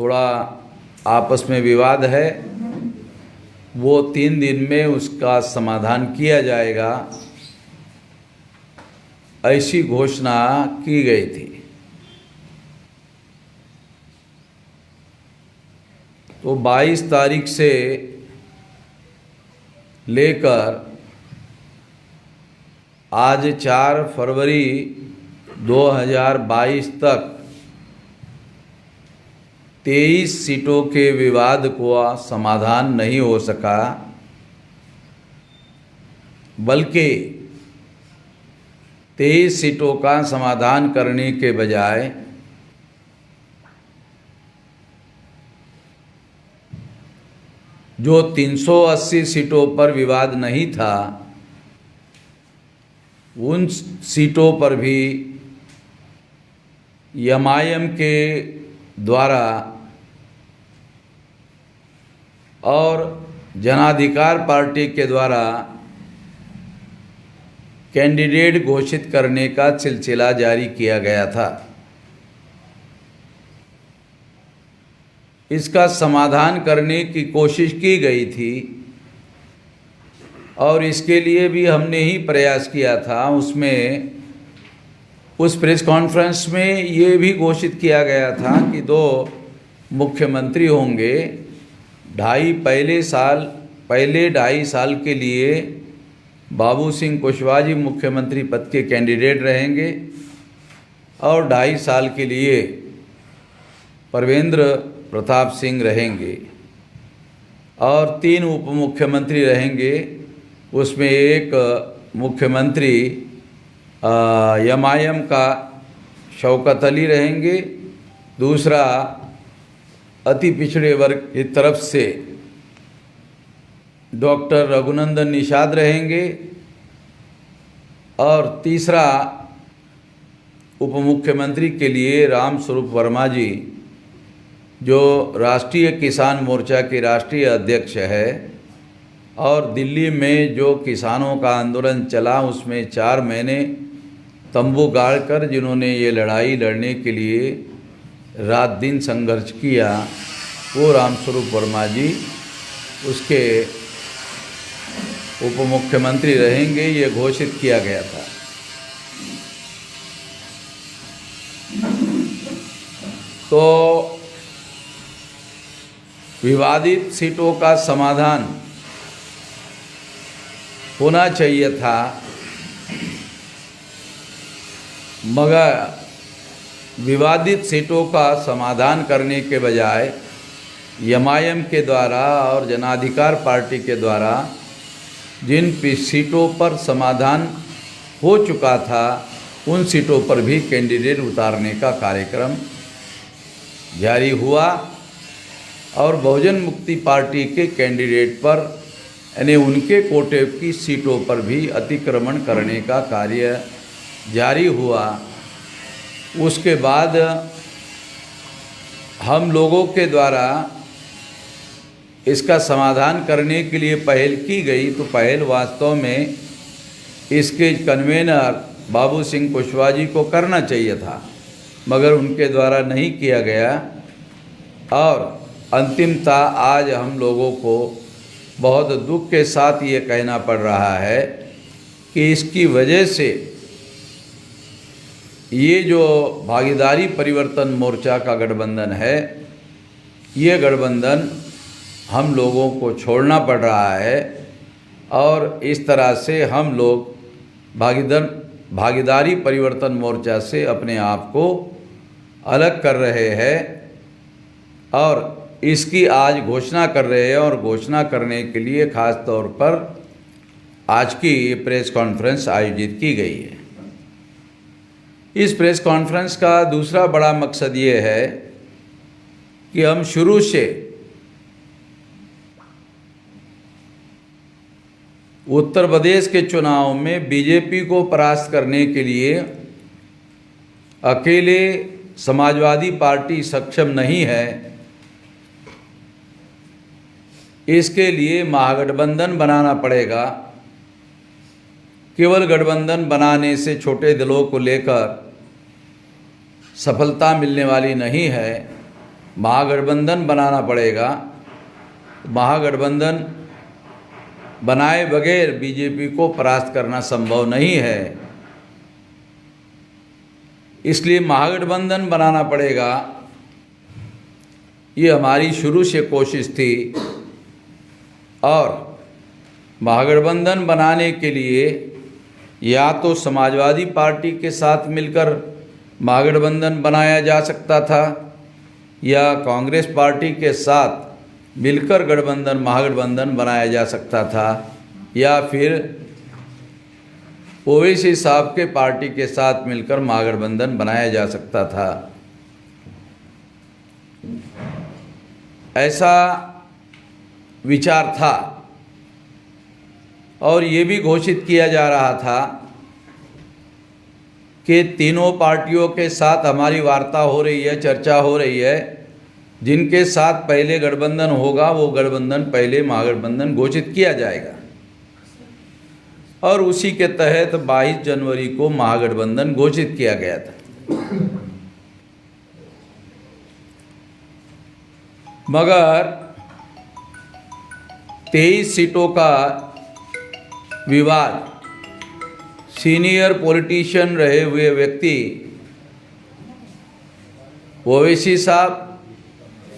थोड़ा आपस में विवाद है, वो 3 दिन में उसका समाधान किया जाएगा, ऐसी घोषणा की गई थी। तो 22 तारीख से लेकर आज 4 फरवरी 2022 तक 23 सीटों के विवाद को समाधान नहीं हो सका, बल्कि 23 सीटों का समाधान करने के बजाय जो 380 सीटों पर विवाद नहीं था, उन सीटों पर भी एमआईएम के द्वारा और जनाधिकार पार्टी के द्वारा कैंडिडेट घोषित करने का सिलसिला जारी किया गया था। इसका समाधान करने की कोशिश की गई थी और इसके लिए भी हमने ही प्रयास किया था। उसमें उस प्रेस कॉन्फ्रेंस में ये भी घोषित किया गया था कि 2 मुख्यमंत्री होंगे। पहले 2.5 साल के लिए बाबू सिंह कुशवाहा जी मुख्यमंत्री पद के कैंडिडेट रहेंगे और 2.5 साल के लिए परवेंद्र प्रताप सिंह रहेंगे और 3 उप मुख्यमंत्री रहेंगे। उसमें एक मुख्यमंत्री एमआईएम का शौकत अली रहेंगे, दूसरा अति पिछड़े वर्ग की तरफ से डॉक्टर रघुनंदन निषाद रहेंगे और तीसरा उप मुख्यमंत्री के लिए राम स्वरूप वर्मा जी, जो राष्ट्रीय किसान मोर्चा के राष्ट्रीय अध्यक्ष है और दिल्ली में जो किसानों का आंदोलन चला उसमें 4 महीने तंबू गाड़कर जिन्होंने ये लड़ाई लड़ने के लिए रात दिन संघर्ष किया, वो रामस्वरूप वर्मा जी उसके उप मुख्यमंत्री रहेंगे, ये घोषित किया गया था। तो विवादित सीटों का समाधान होना चाहिए था, मगर विवादित सीटों का समाधान करने के बजाय एमआईएम के द्वारा और जनाधिकार पार्टी के द्वारा जिन सीटों पर समाधान हो चुका था उन सीटों पर भी कैंडिडेट उतारने का कार्यक्रम जारी हुआ और बहुजन मुक्ति पार्टी के कैंडिडेट पर यानी उनके कोटे की सीटों पर भी अतिक्रमण करने का कार्य जारी हुआ। उसके बाद हम लोगों के द्वारा इसका समाधान करने के लिए पहल की गई, तो पहल वास्तव में इसके कन्वेनर बाबू सिंह कुशवाहा जी को करना चाहिए था, मगर उनके द्वारा नहीं किया गया और अंतिमता आज हम लोगों को बहुत दुख के साथ ये कहना पड़ रहा है कि इसकी वजह से ये जो भागीदारी परिवर्तन मोर्चा का गठबंधन है, ये गठबंधन हम लोगों को छोड़ना पड़ रहा है और इस तरह से हम लोग भागीदारी परिवर्तन मोर्चा से अपने आप को अलग कर रहे हैं और इसकी आज घोषणा कर रहे हैं। और घोषणा करने के लिए ख़ास तौर पर आज की प्रेस कॉन्फ्रेंस आयोजित की गई है। इस प्रेस कॉन्फ्रेंस का दूसरा बड़ा मकसद ये है कि हम शुरू से उत्तर प्रदेश के चुनाव में बीजेपी को परास्त करने के लिए अकेले समाजवादी पार्टी सक्षम नहीं है। इसके लिए महागठबंधन बनाना पड़ेगा। केवल गठबंधन बनाने से छोटे दलों को लेकर सफलता मिलने वाली नहीं है। महागठबंधन बनाना पड़ेगा। महागठबंधन बनाए बगैर बीजेपी को परास्त करना संभव नहीं है, इसलिए महागठबंधन बनाना पड़ेगा। ये हमारी शुरू से कोशिश थी और महागठबंधन बनाने के लिए या तो समाजवादी पार्टी के साथ मिलकर महागठबंधन बनाया जा सकता था या कांग्रेस पार्टी के साथ मिलकर महागठबंधन बनाया जा सकता था या फिर ओवैसी साहब के पार्टी के साथ मिलकर महागठबंधन बनाया जा सकता था। ऐसा विचार था और ये भी घोषित किया जा रहा था कि तीनों पार्टियों के साथ हमारी वार्ता हो रही है, चर्चा हो रही है। जिनके साथ पहले गठबंधन होगा वो गठबंधन पहले महागठबंधन घोषित किया जाएगा और उसी के तहत 22 जनवरी को महागठबंधन घोषित किया गया था। मगर 23 सीटों का विवाद सीनियर पॉलिटिशियन रहे हुए व्यक्ति ओवैसी साहब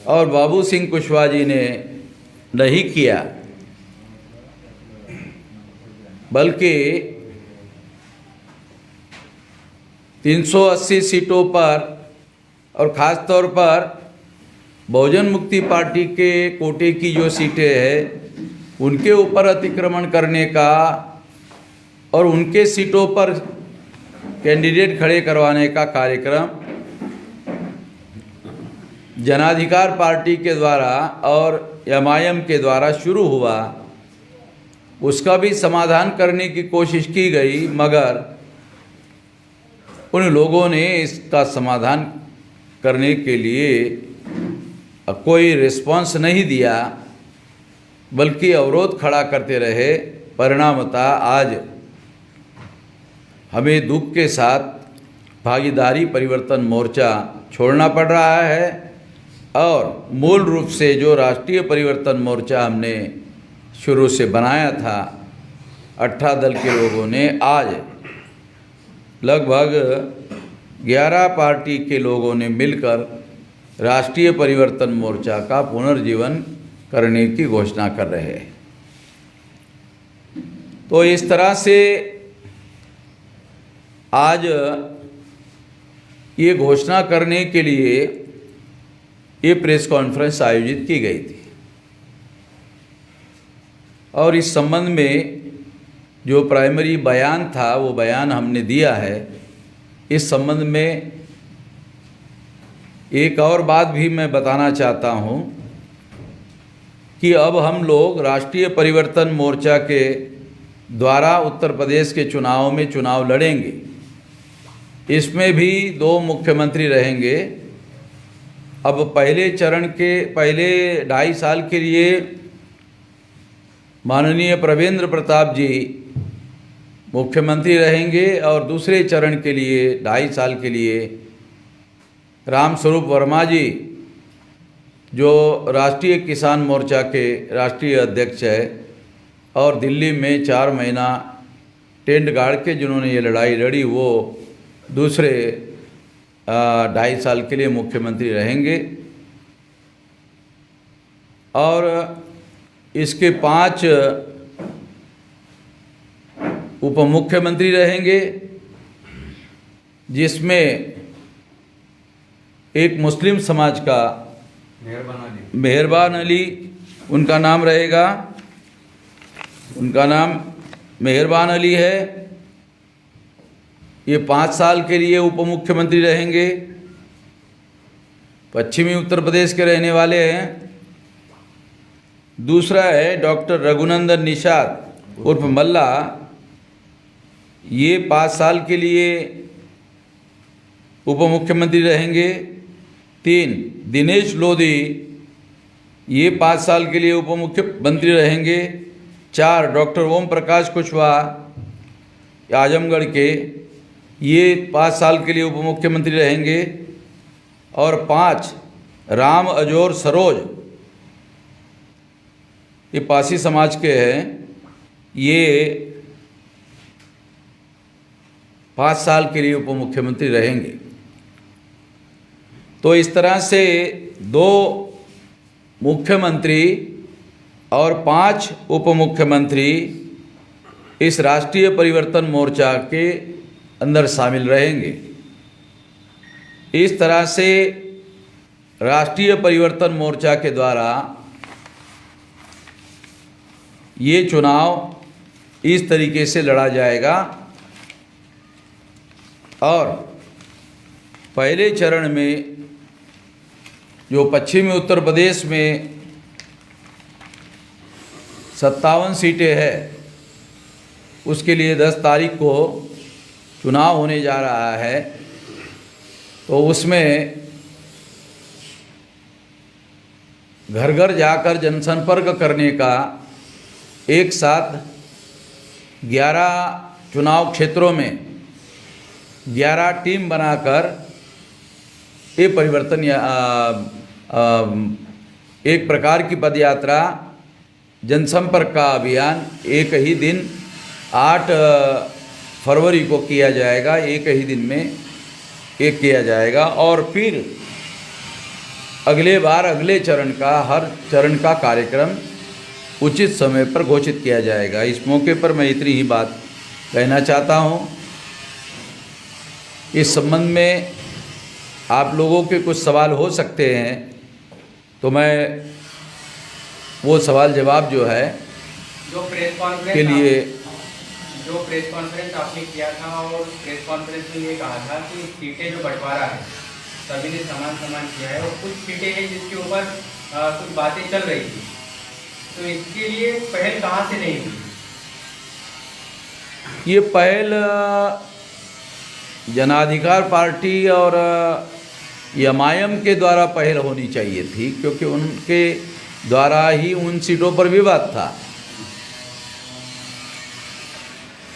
और बाबू सिंह कुशवाहा जी ने नहीं किया, बल्कि 380 सीटों पर और ख़ास तौर पर बहुजन मुक्ति पार्टी के कोटे की जो सीटें हैं उनके ऊपर अतिक्रमण करने का और उनके सीटों पर कैंडिडेट खड़े करवाने का कार्यक्रम जनाधिकार पार्टी के द्वारा और एमआईएम के द्वारा शुरू हुआ। उसका भी समाधान करने की कोशिश की गई, मगर उन लोगों ने इसका समाधान करने के लिए कोई रिस्पांस नहीं दिया, बल्कि अवरोध खड़ा करते रहे। परिणामतः आज हमें दुख के साथ भागीदारी परिवर्तन मोर्चा छोड़ना पड़ रहा है और मूल रूप से जो राष्ट्रीय परिवर्तन मोर्चा हमने शुरू से बनाया था 18 दल के लोगों ने आज लगभग 11 पार्टी के लोगों ने मिलकर राष्ट्रीय परिवर्तन मोर्चा का पुनर्जीवन करने की घोषणा कर रहे हैं। तो इस तरह से आज ये घोषणा करने के लिए ये प्रेस कॉन्फ्रेंस आयोजित की गई थी और इस संबंध में जो प्राइमरी बयान था वो बयान हमने दिया है। इस संबंध में एक और बात भी मैं बताना चाहता हूँ कि अब हम लोग राष्ट्रीय परिवर्तन मोर्चा के द्वारा उत्तर प्रदेश के चुनाव में चुनाव लड़ेंगे। इसमें भी 2 मुख्यमंत्री रहेंगे। अब पहले चरण के पहले 2.5 साल के लिए माननीय प्रवेंद्र प्रताप जी मुख्यमंत्री रहेंगे और दूसरे चरण के लिए 2.5 साल के लिए रामस्वरूप वर्मा जी जो राष्ट्रीय किसान मोर्चा के राष्ट्रीय अध्यक्ष है और दिल्ली में 4 महीना टेंट गाड़ के जिन्होंने ये लड़ाई लड़ी वो दूसरे 2.5 साल के लिए मुख्यमंत्री रहेंगे। और इसके 5 उप मुख्यमंत्री रहेंगे, जिसमें एक मुस्लिम समाज का मेहरबान अली उनका नाम रहेगा। उनका नाम मेहरबान अली है। ये 5 साल के लिए उप मुख्यमंत्री रहेंगे। पश्चिमी उत्तर प्रदेश के रहने वाले हैं। दूसरा है डॉक्टर रघुनंदन निषाद उर्फ मल्ला। ये 5 साल के लिए उप मुख्यमंत्री रहेंगे। 3 दिनेश लोधी, ये 5 साल के लिए उप मुख्यमंत्री रहेंगे। 4 डॉक्टर ओम प्रकाश कुशवाहा आजमगढ़ के, ये 5 साल के लिए उप मुख्यमंत्री रहेंगे। और 5 राम अजोर सरोज, ये पासी समाज के हैं। ये 5 साल के लिए उप मुख्यमंत्री रहेंगे। तो इस तरह से 2 मुख्यमंत्री और 5 उप मुख्यमंत्री इस राष्ट्रीय परिवर्तन मोर्चा के अंदर शामिल रहेंगे। इस तरह से राष्ट्रीय परिवर्तन मोर्चा के द्वारा ये चुनाव इस तरीके से लड़ा जाएगा। और पहले चरण में जो पश्चिमी उत्तर प्रदेश में 57 सीटें हैं, उसके लिए 10 तारीख को चुनाव होने जा रहा है। तो उसमें घर घर जाकर जनसंपर्क करने का एक साथ 11 चुनाव क्षेत्रों में 11 टीम बनाकर ये परिवर्तन एक प्रकार की पदयात्रा, जनसंपर्क का अभियान एक ही दिन 8 फरवरी को किया जाएगा। एक ही दिन में एक किया जाएगा और फिर अगले चरण का, हर चरण का कार्यक्रम उचित समय पर घोषित किया जाएगा। इस मौके पर मैं इतनी ही बात कहना चाहता हूँ। इस संबंध में आप लोगों के कुछ सवाल हो सकते हैं, तो मैं वो सवाल जवाब जो है जो प्रेस कॉन्फ्रेंस के लिए जो प्रेस कॉन्फ्रेंस आपने किया था और प्रेस कॉन्फ्रेंस में ये कहा था कि सीटें जो बंटवारा है सभी ने समान किया है और कुछ सीटें हैं जिसके ऊपर कुछ बातें चल रही थी, तो इसके लिए पहल कहाँ से नहीं हुई? ये पहल जनाधिकार पार्टी और एमआईएम के द्वारा पहल होनी चाहिए थी, क्योंकि उनके द्वारा ही उन सीटों पर विवाद था।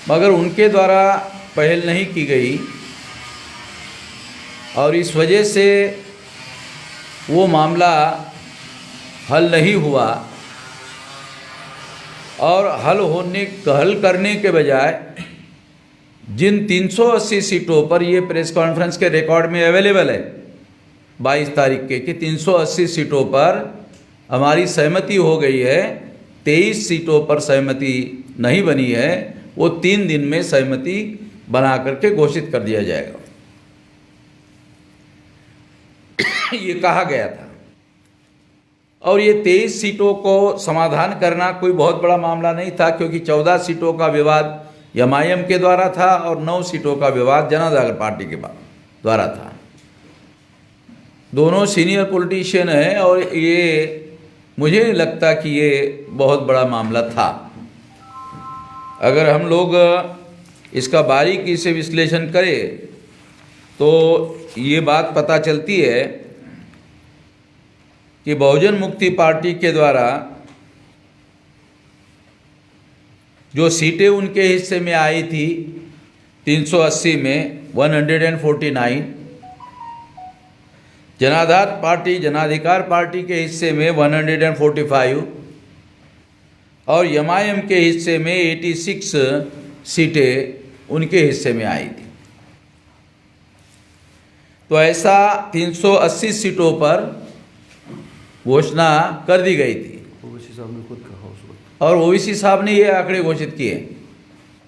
मगर उनके द्वारा पहल नहीं की गई और इस वजह से वो मामला हल नहीं हुआ। और हल करने के बजाय जिन 380 सीटों पर, ये प्रेस कॉन्फ्रेंस के रिकॉर्ड में अवेलेबल है 22 तारीख के, कि 380 सीटों पर हमारी सहमति हो गई है, 23 सीटों पर सहमति नहीं बनी है, वो 3 दिन में सहमति बना करके घोषित कर दिया जाएगा। ये कहा गया था। और ये 23 सीटों को समाधान करना कोई बहुत बड़ा मामला नहीं था, क्योंकि 14 सीटों का विवाद एमआईएम के द्वारा था और 9 सीटों का विवाद जनाधिकार पार्टी के द्वारा था। दोनों सीनियर पॉलिटिशियन हैं और ये मुझे नहीं लगता कि ये बहुत बड़ा मामला था। अगर हम लोग इसका बारीकी से विश्लेषण करें तो ये बात पता चलती है कि बहुजन मुक्ति पार्टी के द्वारा जो सीटें उनके हिस्से में आई थी 380 में 149, जनाधिकार पार्टी के हिस्से में 145 और एमआईएम के हिस्से में 86 सीटें उनके हिस्से में आई थी। तो ऐसा 380 सीटों पर घोषणा कर दी गई थी ओवैसी साहब ने खुद कहा उस वक्त, और ओवैसी साहब ने ये आंकड़े घोषित किए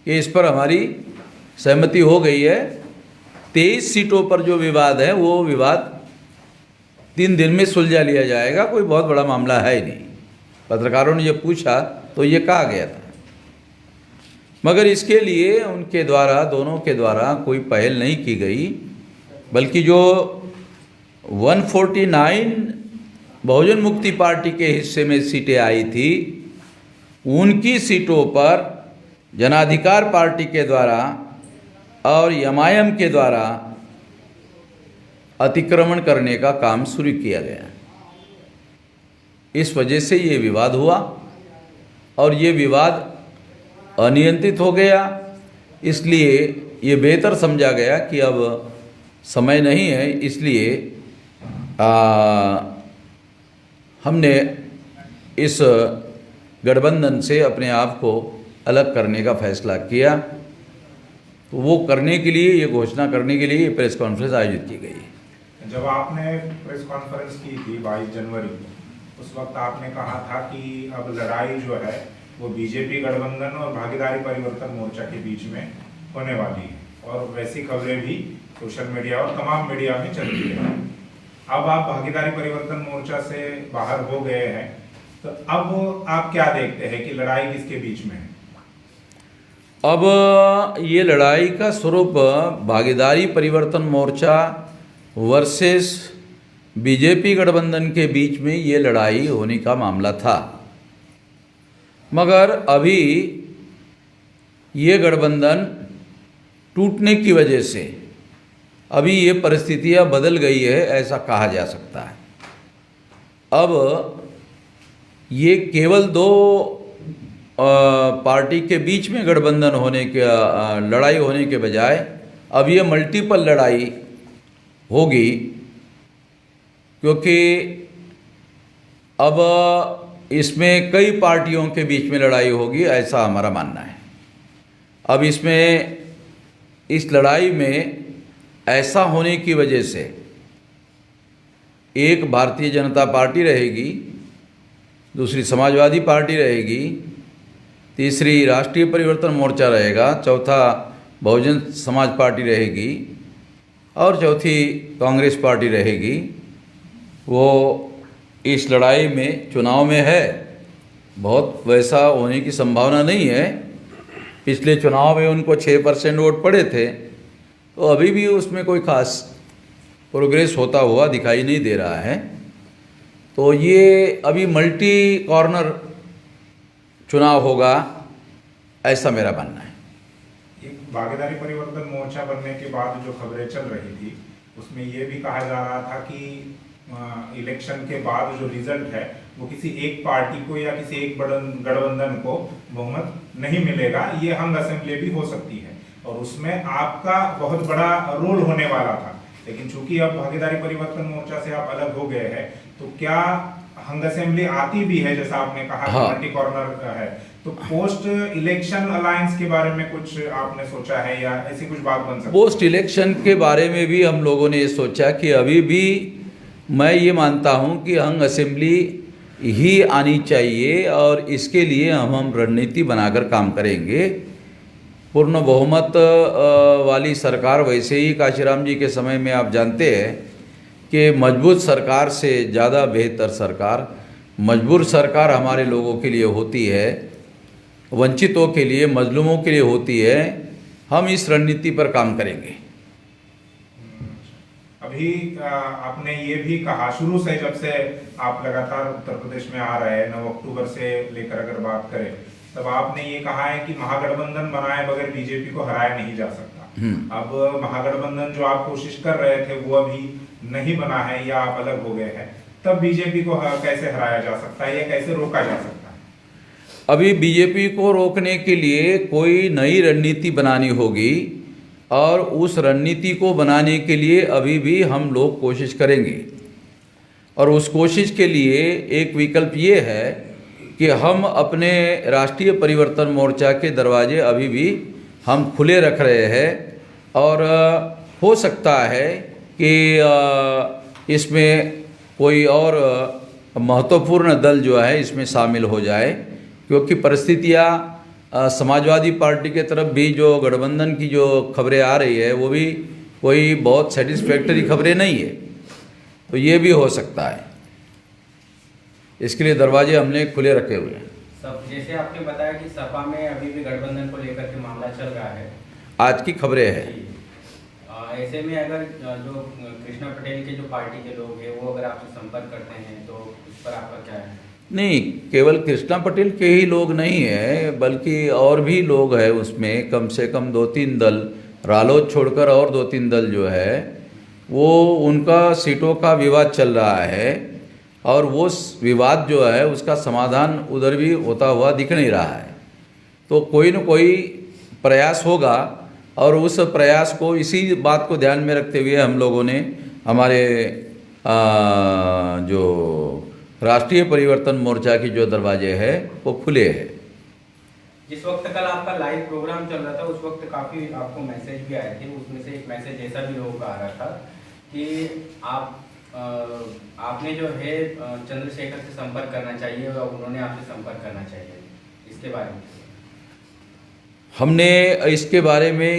कि इस पर हमारी सहमति हो गई है। 23 सीटों पर जो विवाद है वो विवाद 3 दिन में सुलझा लिया जाएगा, कोई बहुत बड़ा मामला है ही नहीं। पत्रकारों ने जब पूछा तो ये कहा गया था, मगर इसके लिए उनके द्वारा, दोनों के द्वारा कोई पहल नहीं की गई, बल्कि जो 149 बहुजन मुक्ति पार्टी के हिस्से में सीटें आई थी उनकी सीटों पर जनाधिकार पार्टी के द्वारा और एमआईएम के द्वारा अतिक्रमण करने का काम शुरू किया गया। इस वजह से ये विवाद हुआ और ये विवाद अनियंत्रित हो गया। इसलिए ये बेहतर समझा गया कि अब समय नहीं है, इसलिए हमने इस गठबंधन से अपने आप को अलग करने का फैसला किया। तो वो करने के लिए, ये घोषणा करने के लिए ये प्रेस कॉन्फ्रेंस आयोजित की गई है। जब आपने प्रेस कॉन्फ्रेंस की थी 22 जनवरी को, उस वक्त आपने कहा था कि अब लड़ाई जो है वो बीजेपी गठबंधन और भागीदारी परिवर्तन मोर्चा के बीच में होने वाली है, और वैसी खबरें भी सोशल मीडिया और तमाम मीडिया में चल रही है। अब आप भागीदारी परिवर्तन मोर्चा से बाहर हो गए हैं, तो अब आप क्या देखते हैं कि लड़ाई किसके बीच में है? अब ये लड़ाई का स्वरूप भागीदारी परिवर्तन मोर्चा वर्सेस बीजेपी गठबंधन के बीच में ये लड़ाई होने का मामला था, मगर अभी ये गठबंधन टूटने की वजह से अभी ये परिस्थितियां बदल गई है, ऐसा कहा जा सकता है। अब ये केवल दो पार्टी के बीच में गठबंधन होने के लड़ाई होने के बजाय अब ये मल्टीपल लड़ाई होगी, क्योंकि अब इसमें कई पार्टियों के बीच में लड़ाई होगी, ऐसा हमारा मानना है। अब इसमें इस लड़ाई में ऐसा होने की वजह से एक भारतीय जनता पार्टी रहेगी, दूसरी समाजवादी पार्टी रहेगी, तीसरी राष्ट्रीय परिवर्तन मोर्चा रहेगा, चौथा बहुजन समाज पार्टी रहेगी और चौथी कांग्रेस पार्टी रहेगी। वो इस लड़ाई में चुनाव में है, बहुत वैसा होने की संभावना नहीं है। पिछले चुनाव में उनको 6% वोट पड़े थे, तो अभी भी उसमें कोई खास प्रोग्रेस होता हुआ दिखाई नहीं दे रहा है। तो ये अभी मल्टी कॉर्नर चुनाव होगा, ऐसा मेरा मानना है। ये भागीदारी परिवर्तन मोर्चा बनने के बाद जो खबरें चल रही थी, उसमें ये भी कहा जा रहा था कि इलेक्शन के बाद जो रिजल्ट है वो किसी एक पार्टी को या किसी एक गठबंधन को बहुमत नहीं मिलेगा, ये हंग असेंबली भी हो सकती है और उसमें आपका बहुत बड़ा रोल होने वाला था। लेकिन चूंकि अब भागीदारी परिवर्तन मोर्चा से आप अलग हो गए हैं, तो क्या हंग असेंबली आती भी है, जैसा आपने कहा हाँ। मल्टी कॉर्नर है, तो पोस्ट इलेक्शन अलायंस के बारे में कुछ आपने सोचा है या ऐसी कुछ बात बन सकती है? पोस्ट इलेक्शन के बारे में भी हम लोगों ने ये सोचा कि अभी भी मैं ये मानता हूँ कि हंग असेंबली ही आनी चाहिए और इसके लिए हम रणनीति बनाकर काम करेंगे। पूर्ण बहुमत वाली सरकार, वैसे ही काशीराम जी के समय में आप जानते हैं कि मजबूत सरकार से ज़्यादा बेहतर सरकार, मजबूर सरकार हमारे लोगों के लिए होती है, वंचितों के लिए, मजलूमों के लिए होती है। हम इस रणनीति पर काम करेंगे। अभी आपने ये भी कहा शुरू से, जब से आप लगातार उत्तर प्रदेश में आ रहे हैं, 9 अक्टूबर से लेकर अगर बात करें, तब आपने ये कहा है कि महागठबंधन बनाए बगैर बीजेपी को हराया नहीं जा सकता। अब महागठबंधन जो आप कोशिश कर रहे थे वो अभी नहीं बना है या आप अलग हो गए हैं, तब बीजेपी को कैसे हराया जा सकता है या कैसे रोका जा सकता है? अभी बीजेपी को रोकने के लिए कोई नई रणनीति बनानी होगी और उस रणनीति को बनाने के लिए अभी भी हम लोग कोशिश करेंगे। और उस कोशिश के लिए एक विकल्प ये है कि हम अपने राष्ट्रीय परिवर्तन मोर्चा के दरवाजे अभी भी हम खुले रख रहे हैं और हो सकता है कि इसमें कोई और महत्वपूर्ण दल जो है इसमें शामिल हो जाए, क्योंकि परिस्थितियाँ समाजवादी पार्टी के तरफ भी जो गठबंधन की जो खबरें आ रही है वो भी कोई बहुत सेटिस्फैक्टरी खबरें नहीं है, तो ये भी हो सकता है। इसके लिए दरवाजे हमने खुले रखे हुए हैं। सब जैसे आपने बताया कि सपा में अभी भी गठबंधन को लेकर के मामला चल रहा है, आज की खबरें हैं। ऐसे में अगर जो कृष्णा पटेल के जो पार्टी के लोग हैं वो अगर आपसे संपर्क करते हैं तो उस पर आपका क्या है? नहीं, केवल कृष्णा पटेल के ही लोग नहीं है, बल्कि और भी लोग हैं उसमें। कम से कम 2-3 दल, रालोद छोड़कर और 2-3 दल जो है वो, उनका सीटों का विवाद चल रहा है और वो विवाद जो है उसका समाधान उधर भी होता हुआ दिख नहीं रहा है। तो कोई न कोई प्रयास होगा और उस प्रयास को, इसी बात को ध्यान में रखते हुए हम लोगों ने हमारे जो राष्ट्रीय परिवर्तन मोर्चा की जो दरवाजे है वो खुले हैं। जिस वक्त कल आपका लाइव प्रोग्राम चल रहा था उस वक्त काफ़ी आपको मैसेज भी आए थे, उसमें से एक मैसेज ऐसा भी लोगों का आ रहा था कि आपने जो है चंद्रशेखर से संपर्क करना चाहिए और उन्होंने आपसे संपर्क करना चाहिए, इसके बारे में हमने इसके बारे में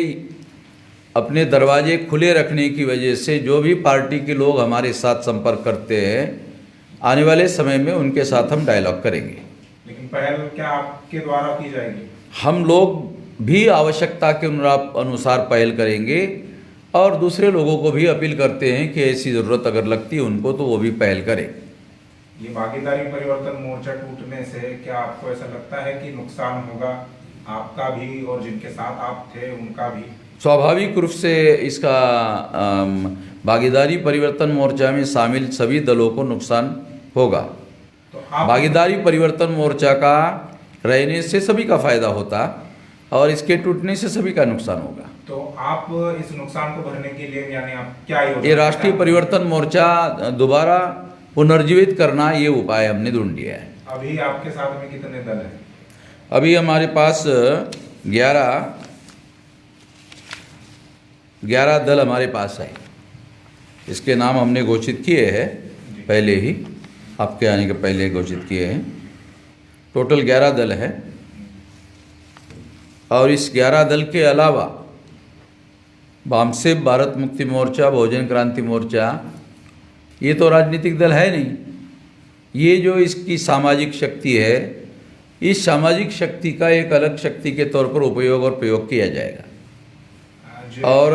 अपने दरवाजे खुले रखने की वजह से जो भी पार्टी के लोग हमारे साथ संपर्क करते हैं आने वाले समय में उनके साथ हम डायलॉग करेंगे। लेकिन पहल क्या आपके द्वारा की जाएगी? हम लोग भी आवश्यकता के अनुसार पहल करेंगे और दूसरे लोगों को भी अपील करते हैं कि ऐसी ज़रूरत अगर लगती है उनको तो वो भी पहल करें। ये भागीदारी परिवर्तन मोर्चा टूटने से क्या आपको ऐसा लगता है कि नुकसान होगा आपका भी और जिनके साथ आप थे उनका भी? स्वाभाविक रूप से इसका भागीदारी परिवर्तन मोर्चा में शामिल सभी दलों को नुकसान होगा। तो आप भागीदारी परिवर्तन मोर्चा का रहने से सभी का फायदा होता और इसके टूटने से सभी का नुकसान होगा। तो आप इस नुकसान को भरने के लिए यानी आप क्या योजना? ये राष्ट्रीय परिवर्तन मोर्चा दोबारा पुनर्जीवित करना ये उपाय हमने ढूंढ लिया है। अभी आपके साथ में कितने दल हैं? अभी हमारे पास 11 दल हमारे पास है। इसके नाम हमने घोषित किए हैं पहले ही, आपके आने के पहले घोषित किए हैं। टोटल 11 दल है और इस 11 दल के अलावा वामसेव भारत मुक्ति मोर्चा, बहुजन क्रांति मोर्चा, ये तो राजनीतिक दल है नहीं। ये जो इसकी सामाजिक शक्ति है, इस सामाजिक शक्ति का एक अलग शक्ति के तौर पर उपयोग और प्रयोग किया जाएगा। और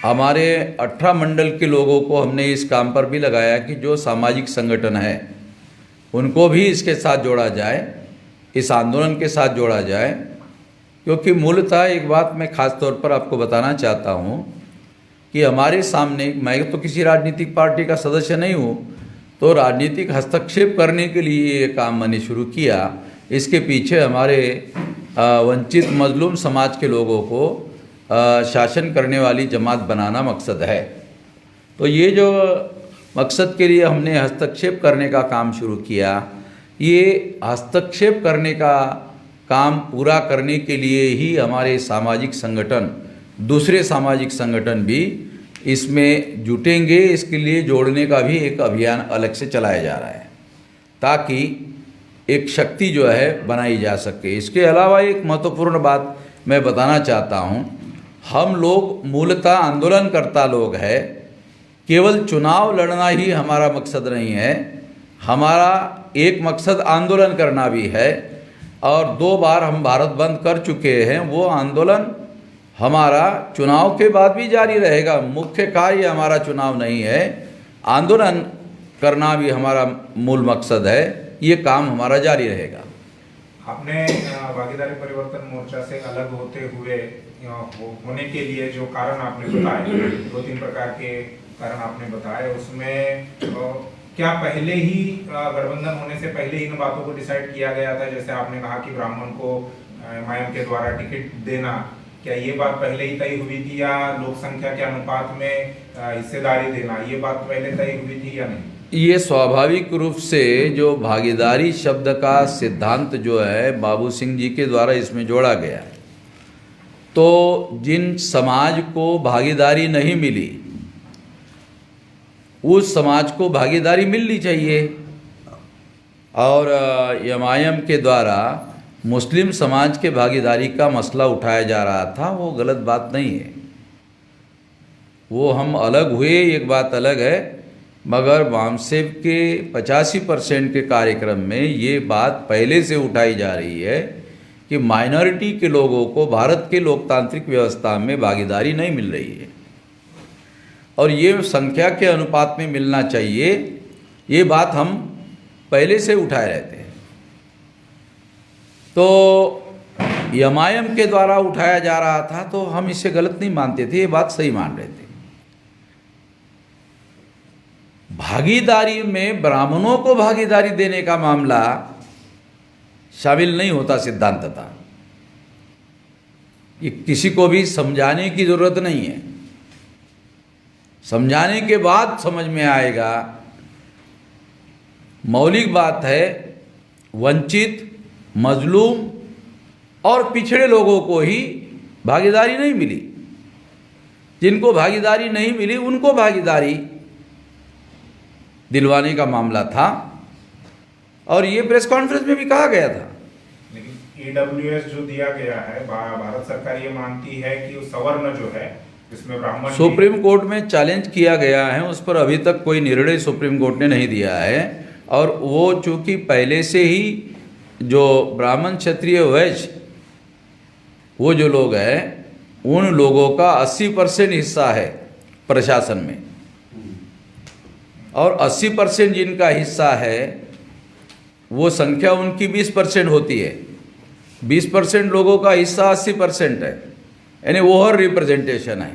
हमारे 18 मंडल के लोगों को हमने इस काम पर भी लगाया कि जो सामाजिक संगठन है उनको भी इसके साथ जोड़ा जाए, इस आंदोलन के साथ जोड़ा जाए। क्योंकि मूलतः एक बात मैं ख़ास तौर पर आपको बताना चाहता हूँ कि हमारे सामने, मैं तो किसी राजनीतिक पार्टी का सदस्य नहीं हूँ, तो राजनीतिक हस्तक्षेप करने के लिए ये काम मैंने शुरू किया। इसके पीछे हमारे वंचित मजलूम समाज के लोगों को शासन करने वाली जमात बनाना मकसद है। तो ये जो मकसद के लिए हमने हस्तक्षेप करने का काम शुरू किया, ये हस्तक्षेप करने का काम पूरा करने के लिए ही हमारे सामाजिक संगठन, दूसरे सामाजिक संगठन भी इसमें जुटेंगे। इसके लिए जोड़ने का भी एक अभियान अलग से चलाया जा रहा है ताकि एक शक्ति जो है बनाई जा सके। इसके अलावा एक महत्वपूर्ण बात मैं बताना चाहता हूँ, हम लोग मूलतः आंदोलनकर्ता लोग हैं। केवल चुनाव लड़ना ही हमारा मकसद नहीं है, हमारा एक मकसद आंदोलन करना भी है। और 2 बार हम भारत बंद कर चुके हैं, वो आंदोलन हमारा चुनाव के बाद भी जारी रहेगा। मुख्य कार्य हमारा चुनाव नहीं है, आंदोलन करना भी हमारा मूल मकसद है। ये काम हमारा जारी रहेगा। आपने भागीदारी परिवर्तन मोर्चा से अलग होते हुए होने के लिए जो कारण आपने बताए, 2-3 प्रकार के कारण आपने बताए, उसमें क्या पहले ही गठबंधन होने से पहले इन बातों को डिसाइड किया गया था? जैसे आपने कहा कि ब्राह्मण को एमआईएम के द्वारा टिकट देना, क्या ये बात पहले ही तय हुई थी या लोक संख्या के अनुपात में हिस्सेदारी देना, ये बात पहले तय हुई थी या नहीं? ये स्वाभाविक रूप से जो भागीदारी शब्द का सिद्धांत जो है बाबू सिंह जी के द्वारा इसमें जोड़ा गया, तो जिन समाज को भागीदारी नहीं मिली उस समाज को भागीदारी मिलनी चाहिए। और एमआईएम के द्वारा मुस्लिम समाज के भागीदारी का मसला उठाया जा रहा था, वो गलत बात नहीं है। वो हम अलग हुए, एक बात अलग है, मगर वामसेव के 85% के कार्यक्रम में ये बात पहले से उठाई जा रही है कि माइनॉरिटी के लोगों को भारत के लोकतांत्रिक व्यवस्था में भागीदारी नहीं मिल रही है और ये संख्या के अनुपात में मिलना चाहिए। ये बात हम पहले से उठाए रहते हैं। तो एमआईएम के द्वारा उठाया जा रहा था तो हम इसे गलत नहीं मानते थे, ये बात सही मान रहे थे। भागीदारी में ब्राह्मणों को भागीदारी देने का मामला शामिल नहीं होता सिद्धांततः। ये किसी को भी समझाने की जरूरत नहीं है। समझाने के बाद समझ में आएगा। मौलिक बात है, वंचित, मजलूम और पिछड़े लोगों को ही भागीदारी नहीं मिली। जिनको भागीदारी नहीं मिली उनको भागीदारी दिलवाने का मामला था, और ये प्रेस कॉन्फ्रेंस में भी कहा गया था। लेकिन ईडब्ल्यूएस जो दिया गया है, भारत सरकार ये मानती है कि वो सवर्ण जो है इसमें ब्राह्मण सुप्रीम कोर्ट में चैलेंज किया गया है, उस पर अभी तक कोई निर्णय सुप्रीम कोर्ट ने नहीं दिया है। और वो चूंकि पहले से ही जो ब्राह्मण क्षत्रिय वैश्य वो जो लोग हैं उन लोगों का 80% हिस्सा है प्रशासन में, और 80% जिनका हिस्सा है वो संख्या उनकी 20% होती है। 20% लोगों का हिस्सा 80% है, यानी ओवर रिप्रेजेंटेशन है,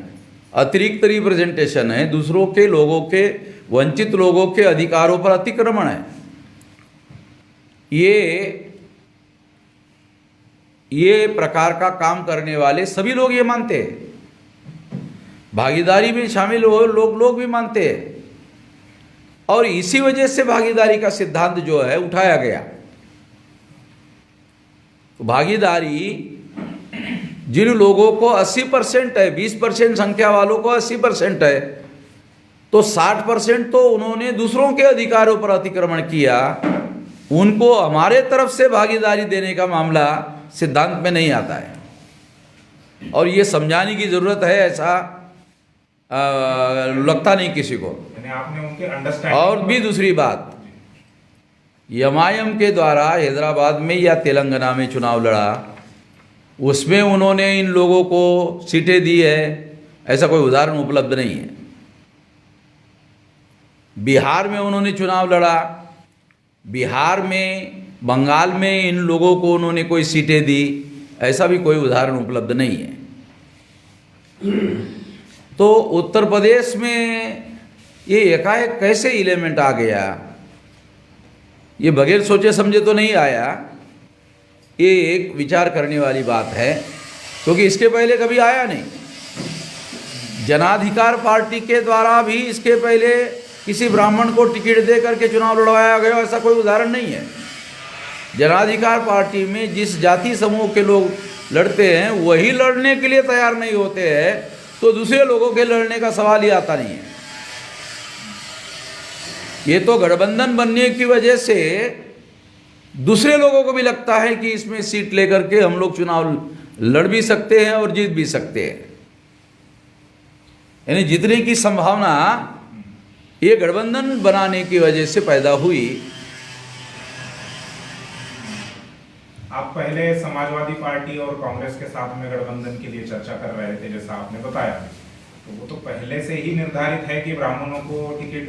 अतिरिक्त रिप्रेजेंटेशन है, दूसरों के लोगों के, वंचित लोगों के अधिकारों पर अतिक्रमण है। ये प्रकार का काम करने वाले सभी लोग ये मानते हैं, भागीदारी में शामिल हो लोग भी मानते हैं, और इसी वजह से भागीदारी का सिद्धांत जो है उठाया गया। तो भागीदारी जिन लोगों को 80% है, 20% संख्या वालों को 80% है, तो 60% तो उन्होंने दूसरों के अधिकारों पर अतिक्रमण किया, उनको हमारे तरफ से भागीदारी देने का मामला सिद्धांत में नहीं आता है। और ये समझाने की ज़रूरत है, ऐसा लगता नहीं किसी को। आपने उनके अंडरस्टैंडिंग। और भी दूसरी बात, एमआईएम के द्वारा हैदराबाद में या तेलंगाना में चुनाव लड़ा, उसमें उन्होंने इन लोगों को सीटें दी है, ऐसा कोई उदाहरण उपलब्ध नहीं है। बिहार में उन्होंने चुनाव लड़ा, बिहार में, बंगाल में इन लोगों को उन्होंने कोई सीटें दी, ऐसा भी कोई उदाहरण उपलब्ध नहीं है। तो उत्तर प्रदेश में ये एकाएक कैसे एलिमेंट आ गया, ये बगैर सोचे समझे तो नहीं आया। ये एक विचार करने वाली बात है, क्योंकि इसके पहले कभी आया नहीं। जनाधिकार पार्टी के द्वारा भी इसके पहले किसी ब्राह्मण को टिकट दे करके चुनाव लड़वाया गया, ऐसा कोई उदाहरण नहीं है। जनाधिकार पार्टी में जिस जाति समूह के लोग लड़ते हैं वही लड़ने के लिए तैयार नहीं होते हैं, तो दूसरे लोगों के लड़ने का सवाल ही आता नहीं है। ये तो गठबंधन बनने की वजह से दूसरे लोगों को भी लगता है कि इसमें सीट लेकर के हम लोग चुनाव लड़ भी सकते हैं और जीत भी सकते हैं, यानी जीतने की संभावना ये गठबंधन बनाने की वजह से पैदा हुई। आप पहले समाजवादी पार्टी और कांग्रेस के साथ में गठबंधन के लिए चर्चा कर रहे थे, जैसा आपने बताया, तो वो तो पहले से ही निर्धारित है कि ब्राह्मणों को टिकट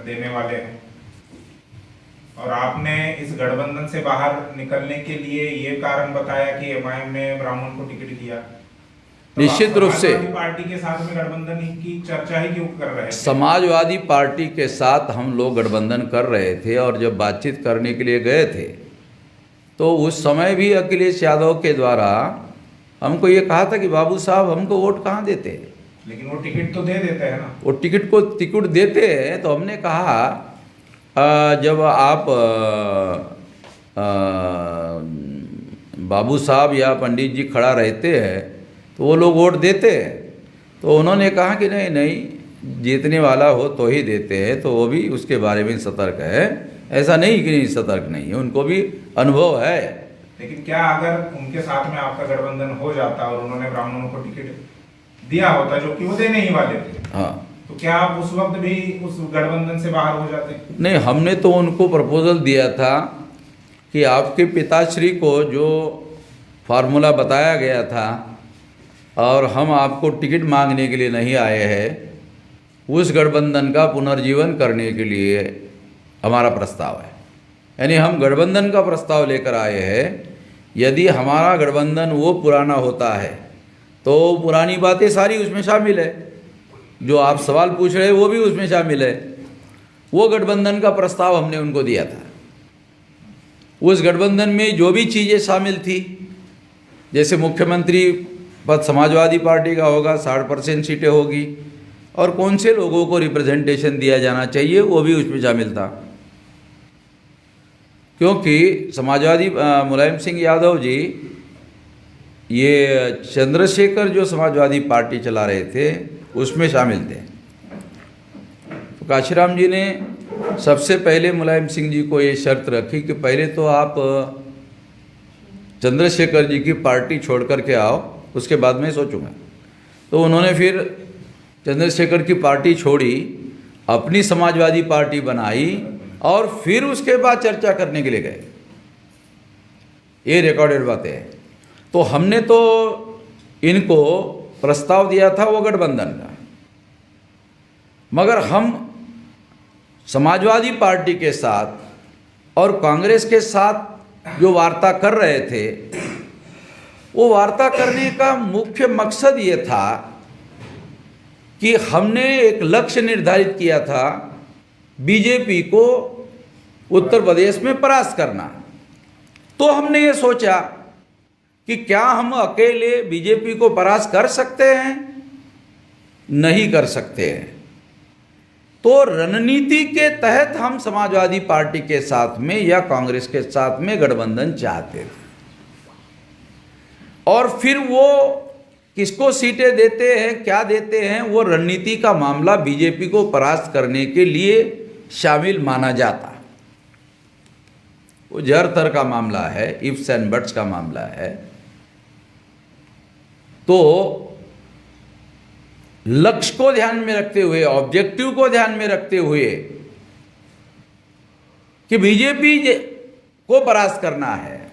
देने वाले हैं, और आपने इस गठबंधन से बाहर निकलने के लिए ये कारण बताया कि एमआईएम ने ब्राह्मण को टिकट दिया। तो निश्चित रूप से पार्टी के साथ में गठबंधन की चर्चा ही क्यों कर रहे थे? समाजवादी पार्टी के साथ हम लोग गठबंधन कर रहे थे, और जब बातचीत करने के लिए गए थे तो उस समय भी अखिलेश यादव के द्वारा हमको ये कहा था कि बाबू साहब हमको वोट कहाँ देते हैं, लेकिन वो टिकट तो दे देते हैं ना। वो टिकट देते हैं। तो हमने कहा जब आप बाबू साहब या पंडित जी खड़ा रहते हैं तो वो लोग वोट देते हैं। तो उन्होंने कहा कि नहीं नहीं, जीतने वाला हो तो ही देते हैं। तो वो भी उसके बारे में सतर्क है, ऐसा नहीं कि नहीं सतर्क नहीं है, उनको भी अनुभव है। लेकिन क्या अगर उनके साथ में आपका गठबंधन हो जाता और उन्होंने ब्राह्मणों को टिकट दिया होता, जो कि वो देने ही वाले थे, हाँ, तो क्या आप उस वक्त भी उस गठबंधन से बाहर हो जाते? नहीं, हमने तो उनको प्रपोजल दिया था कि आपके पिताश्री को जो फार्मूला बताया गया था और हम आपको टिकट मांगने के लिए नहीं आए हैं, उस गठबंधन का पुनर्जीवन करने के लिए हमारा प्रस्ताव है। यानी हम गठबंधन का प्रस्ताव लेकर आए हैं। यदि हमारा गठबंधन वो पुराना होता है तो पुरानी बातें सारी उसमें शामिल है, जो आप सवाल पूछ रहे हैं वो भी उसमें शामिल है। वो गठबंधन का प्रस्ताव हमने उनको दिया था। उस गठबंधन में जो भी चीज़ें शामिल थी, जैसे मुख्यमंत्री पद समाजवादी पार्टी का होगा, 60% सीटें होगी, और कौन से लोगों को रिप्रेजेंटेशन दिया जाना चाहिए वो भी उसमें शामिल था। क्योंकि समाजवादी मुलायम सिंह यादव जी ये चंद्रशेखर जो समाजवादी पार्टी चला रहे थे उसमें शामिल थे। तो काशीराम जी ने सबसे पहले मुलायम सिंह जी को ये शर्त रखी कि पहले तो आप चंद्रशेखर जी की पार्टी छोड़ कर के आओ, उसके बाद मैं सोचूंगा। तो उन्होंने फिर चंद्रशेखर की पार्टी छोड़ी, अपनी समाजवादी पार्टी बनाई और फिर उसके बाद चर्चा करने के लिए गए। ये रिकॉर्डेड बातें हैं। तो हमने तो इनको प्रस्ताव दिया था वो गठबंधन का, मगर हम समाजवादी पार्टी के साथ और कांग्रेस के साथ जो वार्ता कर रहे थे, वो वार्ता करने का मुख्य मकसद ये था कि हमने एक लक्ष्य निर्धारित किया था बीजेपी को उत्तर प्रदेश में परास्त करना। तो हमने ये सोचा कि क्या हम अकेले बीजेपी को परास्त कर सकते हैं? नहीं कर सकते हैं। तो रणनीति के तहत हम समाजवादी पार्टी के साथ में या कांग्रेस के साथ में गठबंधन चाहते थे। और फिर वो किसको सीटें देते हैं, क्या देते हैं, वो रणनीति का मामला बीजेपी को परास्त करने के लिए शामिल माना जाता। वो जर-तर का मामला है, इफ्स एंड बट्स का मामला है। तो लक्ष्य को ध्यान में रखते हुए, ऑब्जेक्टिव को ध्यान में रखते हुए कि बीजेपी को परास्त करना है,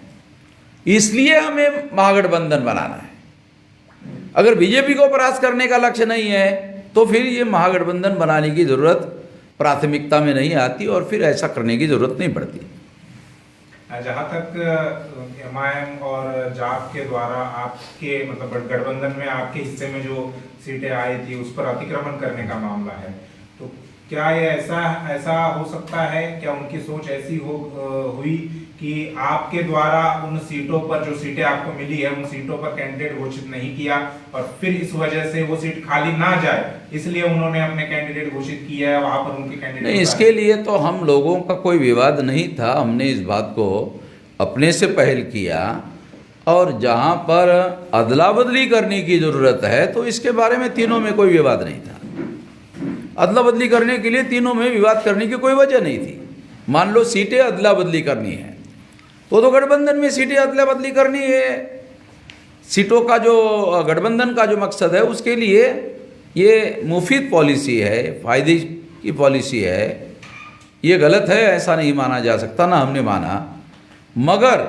इसलिए हमें महागठबंधन बनाना है। अगर बीजेपी को परास्त करने का लक्ष्य नहीं है तो फिर ये महागठबंधन बनाने की ज़रूरत प्राथमिकता में नहीं आती और फिर ऐसा करने की ज़रूरत नहीं पड़ती। जहाँ तक एमआईएम और जाप के द्वारा आपके मतलब गठबंधन में आपके हिस्से में जो सीटें आई थी उस पर अतिक्रमण करने का मामला है, तो क्या ये ऐसा हो सकता है, क्या उनकी सोच ऐसी हुई कि आपके द्वारा उन सीटों पर, जो सीटें आपको मिली है, उन सीटों पर कैंडिडेट घोषित नहीं किया और फिर इस वजह से वो सीट खाली ना जाए, इसलिए उन्होंने अपने कैंडिडेट घोषित किया है, वहां पर उनके कैंडिडेट नहीं, इसके लिए तो हम लोगों का कोई विवाद नहीं था। हमने इस बात को अपने से पहल किया और जहां पर अदला बदली करने की ज़रूरत है तो इसके बारे में तीनों में कोई विवाद नहीं था। अदला बदली करने के लिए तीनों में विवाद करने की कोई वजह नहीं थी। मान लो सीटें अदला बदली करनी है तो गठबंधन में सीटें अदला बदली करनी है। सीटों का जो गठबंधन का जो मकसद है उसके लिए ये मुफीद पॉलिसी है, फायदे की पॉलिसी है। ये गलत है ऐसा नहीं माना जा सकता, ना हमने माना। मगर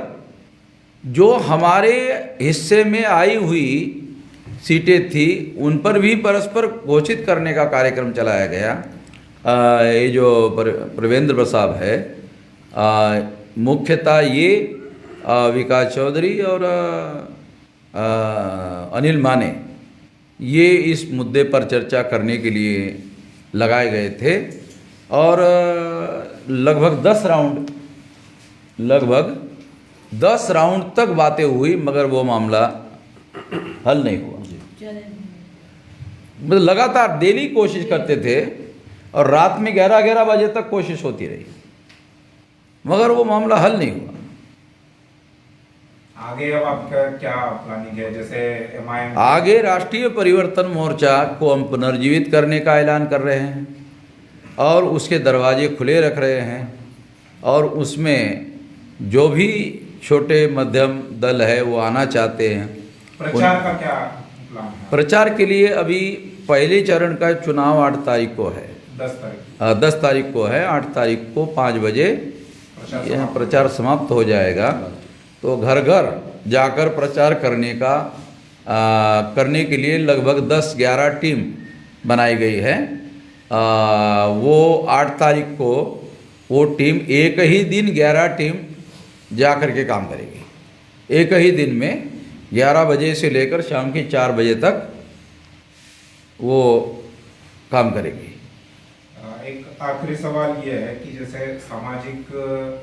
जो हमारे हिस्से में आई हुई सीटें थी उन पर भी परस्पर घोषित करने का कार्यक्रम चलाया गया। ये जो प्रवेंद्र प्रसाद है, मुख्यतः ये विकास चौधरी और अनिल माने, ये इस मुद्दे पर चर्चा करने के लिए लगाए गए थे और लगभग 10 राउंड तक बातें हुई, मगर वो मामला हल नहीं हुआ। मतलब लगातार डेली कोशिश करते थे और रात में 11-11 बजे तक कोशिश होती रही, मगर वो मामला हल नहीं हुआ। आगे अब आपका क्या प्लानिंग है? जैसे एमआईएम आगे राष्ट्रीय परिवर्तन मोर्चा को हम पुनर्जीवित करने का ऐलान कर रहे हैं और उसके दरवाजे खुले रख रहे हैं और उसमें जो भी छोटे मध्यम दल है वो आना चाहते हैं। प्रचार का क्या प्लान है? प्रचार के लिए अभी पहले चरण का चुनाव 8 तारीख को है। 10 तारीख को है। 8 तारीख को 5 बजे यह प्रचार समाप्त हो जाएगा। तो घर घर जाकर प्रचार करने के लिए लगभग 10-11 टीम बनाई गई है। वो 8 तारीख को वो टीम एक ही दिन 11 टीम जा कर के काम करेगी। एक ही दिन में 11 बजे से लेकर शाम के 4 बजे तक वो काम करेगी। एक आखिरी सवाल ये है कि जैसे सामाजिक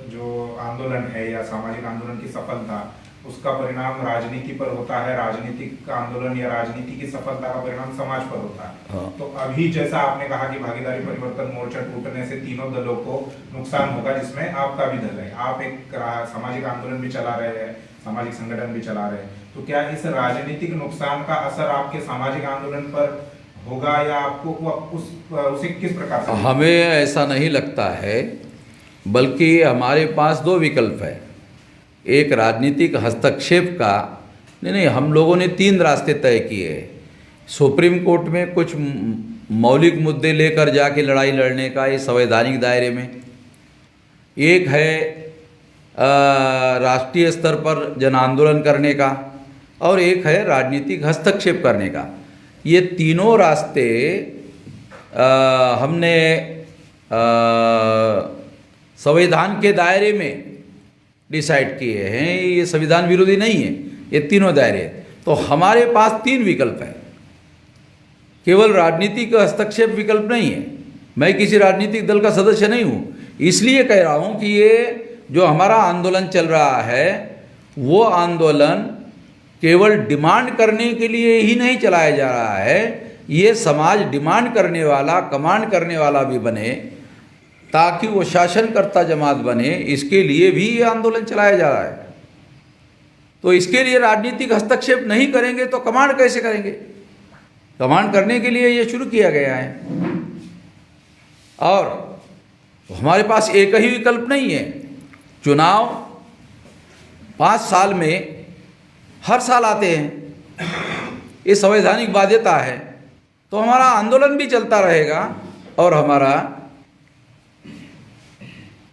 जो आंदोलन है या सामाजिक आंदोलन की सफलता उसका परिणाम राजनीति पर होता है, राजनीतिक आंदोलन या राजनीति की सफलता का परिणाम समाज पर होता है। हाँ। तो अभी जैसा आपने कहा कि भागीदारी परिवर्तन मोर्चा टूटने से तीनों दलों को नुकसान होगा, जिसमें आपका भी दल है। आप एक सामाजिक आंदोलन भी चला रहे हैं, सामाजिक संगठन भी चला रहे हैं, तो क्या इस राजनीतिक नुकसान का असर आपके सामाजिक आंदोलन पर होगा या आपको उसे किस प्रकार से? हमें ऐसा नहीं लगता है, बल्कि हमारे पास दो विकल्प है। एक राजनीतिक हस्तक्षेप का, नहीं, हम लोगों ने 3 रास्ते तय किए हैं। सुप्रीम कोर्ट में कुछ मौलिक मुद्दे लेकर जाके लड़ाई लड़ने का, ये संवैधानिक दायरे में। एक है राष्ट्रीय स्तर पर जन आंदोलन करने का, और एक है राजनीतिक हस्तक्षेप करने का। ये तीनों रास्ते हमने संविधान के दायरे में डिसाइड किए हैं। ये संविधान विरोधी नहीं है, ये तीनों दायरे। तो हमारे पास 3 विकल्प है, केवल राजनीतिक हस्तक्षेप विकल्प नहीं है। मैं किसी राजनीतिक दल का सदस्य नहीं हूँ, इसलिए कह रहा हूँ कि ये जो हमारा आंदोलन चल रहा है, वो आंदोलन केवल डिमांड करने के लिए ही नहीं चलाया जा रहा है। ये समाज डिमांड करने वाला, कमांड करने वाला भी बने, ताकि वो शासनकर्ता जमात बने, इसके लिए भी ये आंदोलन चलाया जा रहा है। तो इसके लिए राजनीतिक हस्तक्षेप नहीं करेंगे तो कमांड कैसे करेंगे? कमांड करने के लिए ये शुरू किया गया है। और हमारे पास एक ही विकल्प नहीं है। चुनाव 5 साल में हर साल आते हैं, ये संवैधानिक बाध्यता है। तो हमारा आंदोलन भी चलता रहेगा और हमारा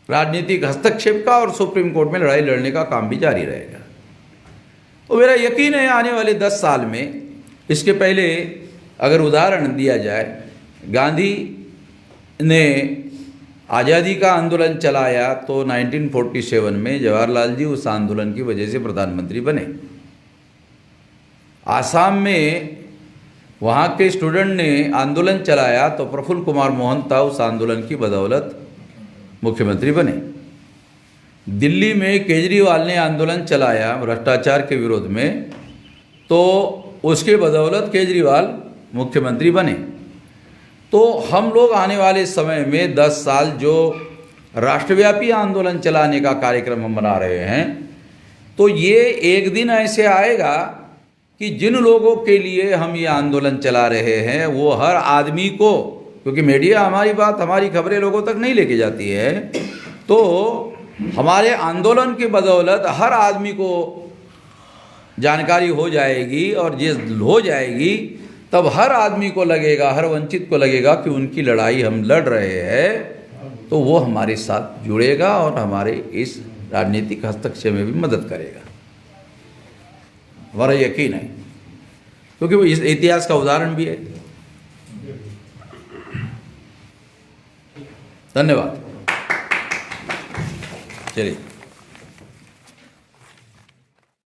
राजनीतिक हस्तक्षेप का और सुप्रीम कोर्ट में लड़ाई लड़ने का काम भी जारी रहेगा। तो मेरा यकीन है आने वाले 10 साल में, इसके पहले अगर उदाहरण दिया जाए, गांधी ने आज़ादी का आंदोलन चलाया तो 1947 में जवाहरलाल जी उस आंदोलन की वजह से प्रधानमंत्री बने। आसाम में वहाँ के स्टूडेंट ने आंदोलन चलाया तो प्रफुल्ल कुमार मोहंता उस आंदोलन की बदौलत मुख्यमंत्री बने। दिल्ली में केजरीवाल ने आंदोलन चलाया भ्रष्टाचार के विरोध में, तो उसके बदौलत केजरीवाल मुख्यमंत्री बने। तो हम लोग आने वाले समय में 10 साल जो राष्ट्रव्यापी आंदोलन चलाने का कार्यक्रम हम बना रहे हैं, तो ये एक दिन ऐसे आएगा कि जिन लोगों के लिए हम ये आंदोलन चला रहे हैं, वो हर आदमी को, क्योंकि मीडिया हमारी बात, हमारी खबरें लोगों तक नहीं लेके जाती है, तो हमारे आंदोलन की बदौलत हर आदमी को जानकारी हो जाएगी, और ये हो जाएगी तब हर आदमी को लगेगा, हर वंचित को लगेगा कि उनकी लड़ाई हम लड़ रहे हैं, तो वो हमारे साथ जुड़ेगा और हमारे इस राजनीतिक हस्तक्षेप में भी मदद करेगा। हमारा यकीन है, क्योंकि वो इस इतिहास का उदाहरण भी है। धन्यवाद। चलिए।